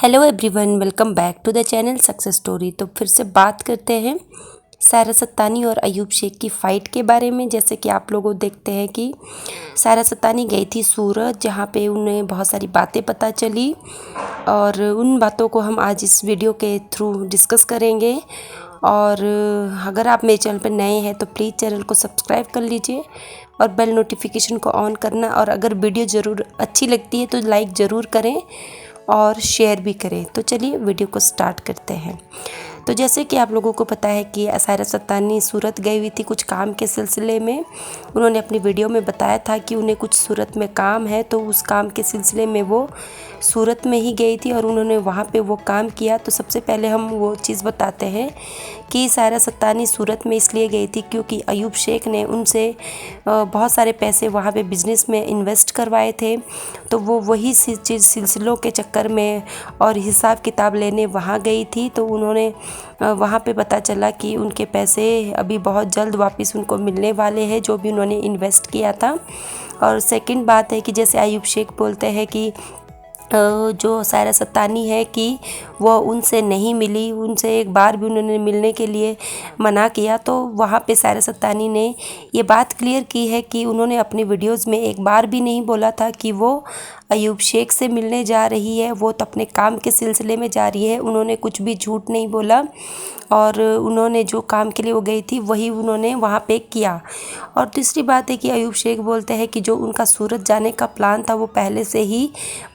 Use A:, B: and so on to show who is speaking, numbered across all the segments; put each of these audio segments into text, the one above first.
A: Hello everyone, welcome back to the channel success story. तो फिर से बात करते हैं सायरा सत्तानी और अयूब शेख की फ़ाइट के बारे में। जैसे कि आप लोगों देखते हैं कि सायरा सत्तानी गई थी सूरत, जहाँ पे उन्हें बहुत सारी बातें पता चली और उन बातों को हम आज इस वीडियो के थ्रू डिस्कस करेंगे। और अगर आप मेरे चैनल पर नए हैं तो प्लीज़ चैनल को सब्सक्राइब कर लीजिए और बेल नोटिफिकेशन को ऑन करना। और अगर वीडियो ज़रूर अच्छी लगती है तो लाइक ज़रूर करें और शेयर भी करें। तो चलिए वीडियो को स्टार्ट करते हैं। तो जैसे कि आप लोगों को पता है कि सायरा सत्तानी सूरत गई हुई थी कुछ काम के सिलसिले में। उन्होंने अपनी वीडियो में बताया था कि उन्हें कुछ सूरत में काम है, तो उस काम के सिलसिले में वो सूरत में ही गई थी और उन्होंने वहाँ पे वो काम किया। तो सबसे पहले हम वो चीज़ बताते हैं कि सायरा सत्तानी सूरत में इसलिए गई थी क्योंकि अयूब शेख ने उनसे बहुत सारे पैसे वहाँ पे बिज़नेस में इन्वेस्ट करवाए थे। तो वो वही चीज़ सिलसिलों के चक्कर में और हिसाब किताब लेने वहाँ गई थी। तो उन्होंने वहाँ पे पता चला कि उनके पैसे अभी बहुत जल्द वापस उनको मिलने वाले हैं, जो भी उन्होंने इन्वेस्ट किया था। और सेकंड बात है कि जैसे अयूब शेख बोलते हैं कि जो सायरा सत्तानी है कि वो उनसे नहीं मिली, उनसे एक बार भी उन्होंने मिलने के लिए मना किया। तो वहाँ पे सायरा सत्तानी ने ये बात क्लियर की है कि उन्होंने अपनी वीडियोस में एक बार भी नहीं बोला था कि वो अयूब शेख से मिलने जा रही है, वो तो अपने काम के सिलसिले में जा रही है। उन्होंने कुछ भी झूठ नहीं बोला और उन्होंने जो काम के लिए वो गई थी वही उन्होंने वहाँ पे किया। और तीसरी बात है कि अयूब शेख बोलते हैं कि जो उनका सूरत जाने का प्लान था वो पहले से ही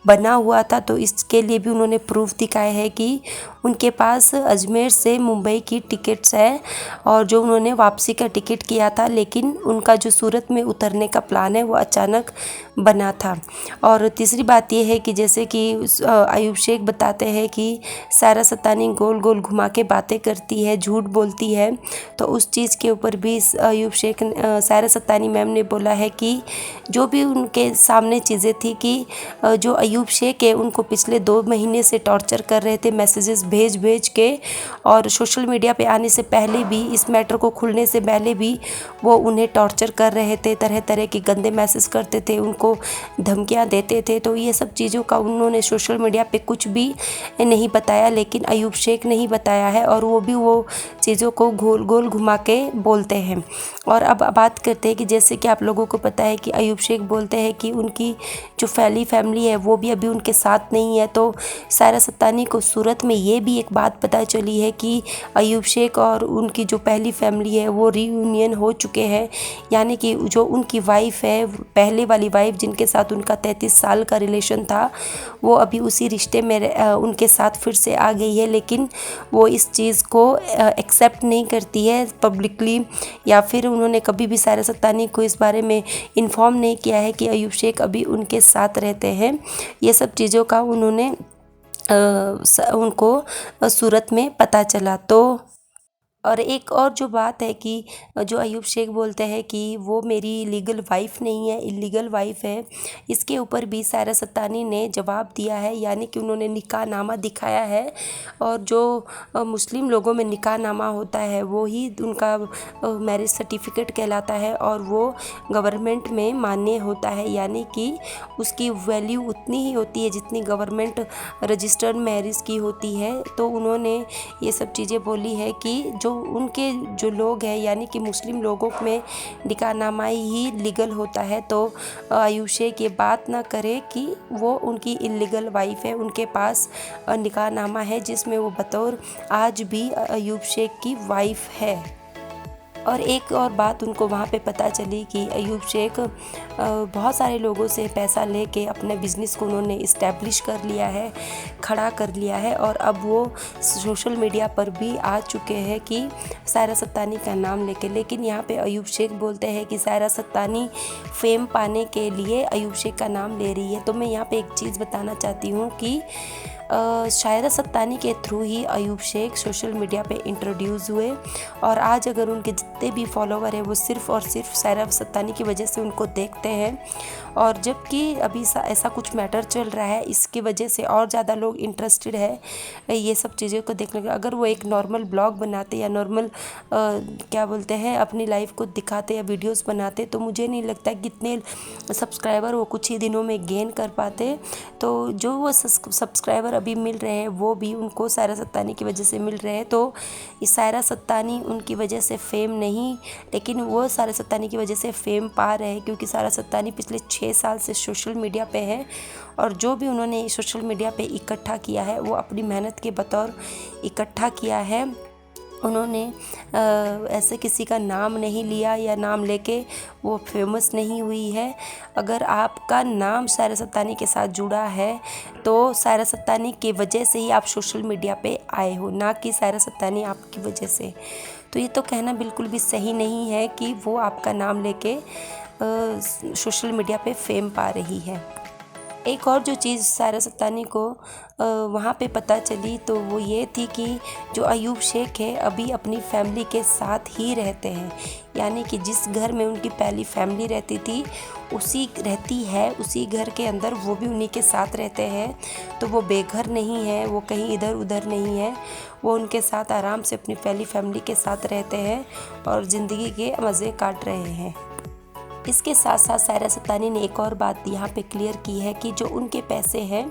A: बना हुआ था। तो इसके लिए भी उन्होंने प्रूफ दिखाया है कि उनके पास अजमेर से मुंबई की टिकट्स है और जो उन्होंने वापसी का टिकट किया था, लेकिन उनका जो सूरत में उतरने का प्लान है वो अचानक बना था। और तीसरी बात ये है कि जैसे कि अयूब शेख बताते हैं कि सायरा सत्तानी गोल गोल घुमा के बातें करती है, झूठ बोलती है। तो उस चीज़ के ऊपर भी अयूब शेख सायरा सत्तानी मैम ने बोला है कि जो भी उनके सामने चीज़ें थी कि जो अयूब शेख है उनको पिछले 2 महीने से टॉर्चर कर रहे थे, मैसेजेस भेज भेज के। और सोशल मीडिया पे आने से पहले भी, इस मैटर को खुलने से पहले भी वो उन्हें टॉर्चर कर रहे थे, तरह तरह के गंदे मैसेज करते थे, उनको धमकियां देते थे। तो ये सब चीज़ों का उन्होंने सोशल मीडिया पे कुछ भी नहीं बताया, लेकिन अयूब शेख ने ही बताया है और वो भी वो चीज़ों को गोल गोल घुमा के बोलते हैं। और अब बात करते हैं कि जैसे कि आप लोगों को पता है कि अयूब शेख बोलते हैं कि उनकी जो फैमिली है वो भी अभी उनके साथ नहीं है। तो सायरा सत्तानी को सूरत में ये भी एक बात पता चली है कि अयूब शेख और उनकी जो पहली फैमिली है वो रीयूनियन हो चुके हैं, यानी कि जो उनकी वाइफ है, पहले वाली वाइफ जिनके साथ उनका 33 साल का रिलेशन था, वो अभी उसी रिश्ते में उनके साथ फिर से आ गई है। लेकिन वो इस चीज़ को एक्सेप्ट नहीं करती है पब्लिकली, या फिर उन्होंने कभी भी सायरा सत्तानी को इस बारे में इन्फॉर्म नहीं किया है कि अयूब शेख अभी उनके साथ रहते हैं। ये सब चीज़ों का उन्होंने उनको सूरत में पता चला। तो और एक और जो बात है कि जो अयूब शेख बोलते हैं कि वो मेरी लीगल वाइफ नहीं है, इलीगल वाइफ है, इसके ऊपर भी सायरा सत्तानी ने जवाब दिया है, यानी कि उन्होंने निकाहनामा दिखाया है। और जो मुस्लिम लोगों में निकाहनामा होता है वो ही उनका मैरिज सर्टिफिकेट कहलाता है और वो गवर्नमेंट में मान्य होता है, यानी कि उसकी वैल्यू उतनी ही होती है जितनी गवर्नमेंट रजिस्टर्ड मैरिज की होती है। तो उन्होंने ये सब चीज़ें बोली है कि जो उनके जो लोग हैं, यानी कि मुस्लिम लोगों में निकाहनामा ही लीगल होता है। तो अयूब शेख ये बात ना करे कि वो उनकी इलीगल वाइफ है, उनके पास निकाहनामा है जिसमें वो बतौर आज भी अयूब शेख की वाइफ है। और एक और बात उनको वहाँ पे पता चली कि अयूब शेख बहुत सारे लोगों से पैसा लेके अपने बिज़नेस को उन्होंने इस्टेब्लिश कर लिया है, खड़ा कर लिया है। और अब वो सोशल मीडिया पर भी आ चुके हैं कि सायरा सत्तानी का नाम लेके। लेकिन यहाँ पे अयूब शेख बोलते हैं कि सायरा सत्तानी फेम पाने के लिए अयूब शेख का नाम ले रही है। तो मैं यहाँ पे एक चीज़ बताना चाहती हूँ कि सायरा सत्तानी के थ्रू ही अयूब शेख सोशल मीडिया पे इंट्रोड्यूस हुए और आज अगर उनके जितने भी फॉलोवर हैं वो सिर्फ़ और सिर्फ सायरा सत्तानी की वजह से उनको देखते हैं। और जबकि अभी ऐसा कुछ मैटर चल रहा है, इसकी वजह से और ज़्यादा लोग इंटरेस्टेड है ये सब चीज़ों को देखने का। अगर वो एक नॉर्मल ब्लॉग बनाते या नॉर्मल क्या बोलते हैं अपनी लाइफ को दिखाते या वीडियोस बनाते तो मुझे नहीं लगता कि इतने सब्सक्राइबर वो कुछ ही दिनों में गेन कर पाते। तो जो वो सब्सक्राइबर अभी मिल रहे हैं वो भी उनको सायरा सत्तानी की वजह से मिल रहे हैं। तो इस सायरा सत्तानी उनकी वजह से फेम नहीं, लेकिन वो सायरा सत्तानी की वजह से फेम पा रहे हैं, क्योंकि सायरा सत्तानी पिछले 6 साल से सोशल मीडिया पे है और जो भी उन्होंने सोशल मीडिया पे इकट्ठा किया है वो अपनी मेहनत के बतौर इकट्ठा किया है। उन्होंने ऐसे किसी का नाम नहीं लिया या नाम लेके वो फेमस नहीं हुई है। अगर आपका नाम सायरा सत्तानी के साथ जुड़ा है तो सायरा सत्तानी की वजह से ही आप सोशल मीडिया पे आए हो, ना कि सायरा सत्तानी आपकी वजह से। तो ये तो कहना बिल्कुल भी सही नहीं है कि वो आपका नाम लेके सोशल मीडिया पे फेम पा रही है। एक और जो चीज़ सायरा सत्तानी को वहाँ पे पता चली तो वो ये थी कि जो अयूब शेख है अभी अपनी फैमिली के साथ ही रहते हैं, यानी कि जिस घर में उनकी पहली फैमिली रहती थी उसी घर के अंदर वो भी उन्हीं के साथ रहते हैं। तो वो बेघर नहीं है, वो कहीं इधर उधर नहीं है, वो उनके साथ आराम से अपनी पहली फैमिली के साथ रहते हैं और ज़िंदगी के मज़े काट रहे हैं। इसके साथ साथ सायरा सत्तानी ने एक और बात यहाँ पे क्लियर की है कि जो उनके पैसे हैं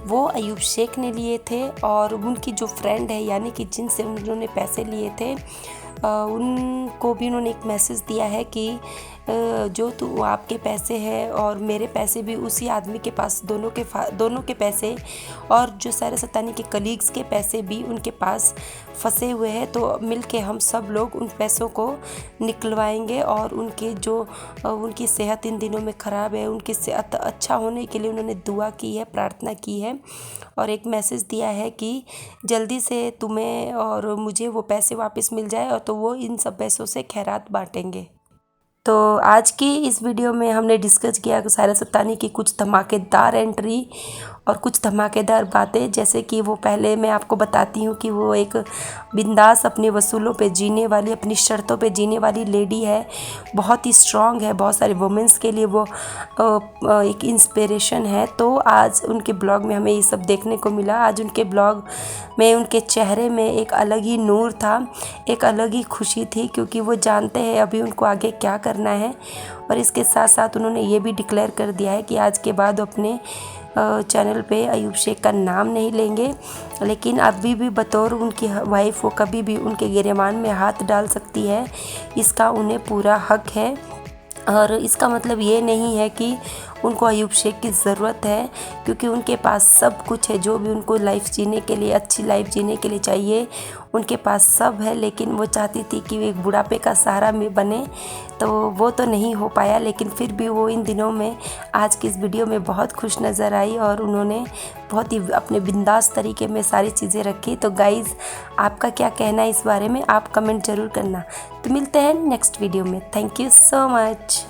A: वो अयूब शेख ने लिए थे और उनकी जो फ्रेंड है, यानी कि जिनसे उन्होंने पैसे लिए थे, उनको भी उन्होंने एक मैसेज दिया है कि जो आपके पैसे हैं और मेरे पैसे भी उसी आदमी के पास, दोनों के पैसे और जो सायरा सत्तानी के कलीग्स के पैसे भी उनके पास फंसे हुए हैं। तो मिल के हम सब लोग उन पैसों को निकलवाएंगे और उनकी सेहत इन दिनों में ख़राब है, उनकी सेहत अच्छा होने के लिए उन्होंने दुआ की है, प्रार्थना की है और एक मैसेज दिया है कि जल्दी से तुम्हें और मुझे वो पैसे वापस मिल जाए और तो वो इन सब पैसों से खैरात बांटेंगे। तो आज की इस वीडियो में हमने डिस्कस किया सायरा सत्तानी की कुछ धमाकेदार एंट्री और कुछ धमाकेदार बातें, जैसे कि वो पहले मैं आपको बताती हूँ कि वो एक बिंदास अपने वसूलों पे जीने वाली, अपनी शर्तों पे जीने वाली लेडी है, बहुत ही स्ट्रॉन्ग है, बहुत सारे वुमेंस के लिए वो एक इंस्पिरेशन है। तो आज उनके ब्लॉग में हमें ये सब देखने को मिला। आज उनके ब्लॉग में उनके चेहरे में एक अलग ही नूर था, एक अलग ही खुशी थी, क्योंकि वो जानते हैं अभी उनको आगे क्या करना है। और इसके साथ साथ उन्होंने ये भी डिक्लेयर कर दिया है कि आज के बाद अपने चैनल पे अयूब शेख का नाम नहीं लेंगे, लेकिन अभी भी बतौर उनकी वाइफ वो कभी भी उनके गिरेबान में हाथ डाल सकती है, इसका उन्हें पूरा हक है। और इसका मतलब ये नहीं है कि उनको अयूब शेख की ज़रूरत है, क्योंकि उनके पास सब कुछ है, जो भी उनको लाइफ जीने के लिए, अच्छी लाइफ जीने के लिए चाहिए उनके पास सब है। लेकिन वो चाहती थी कि एक बुढ़ापे का सहारा में बने, तो वो तो नहीं हो पाया, लेकिन फिर भी वो इन दिनों में आज की इस वीडियो में बहुत खुश नज़र आई और उन्होंने बहुत ही अपने बिंदास तरीके में सारी चीज़ें रखी। तो गाइज़, आपका क्या कहना है इस बारे में, आप कमेंट ज़रूर करना। तो मिलते हैं नेक्स्ट वीडियो में। Thank you so much.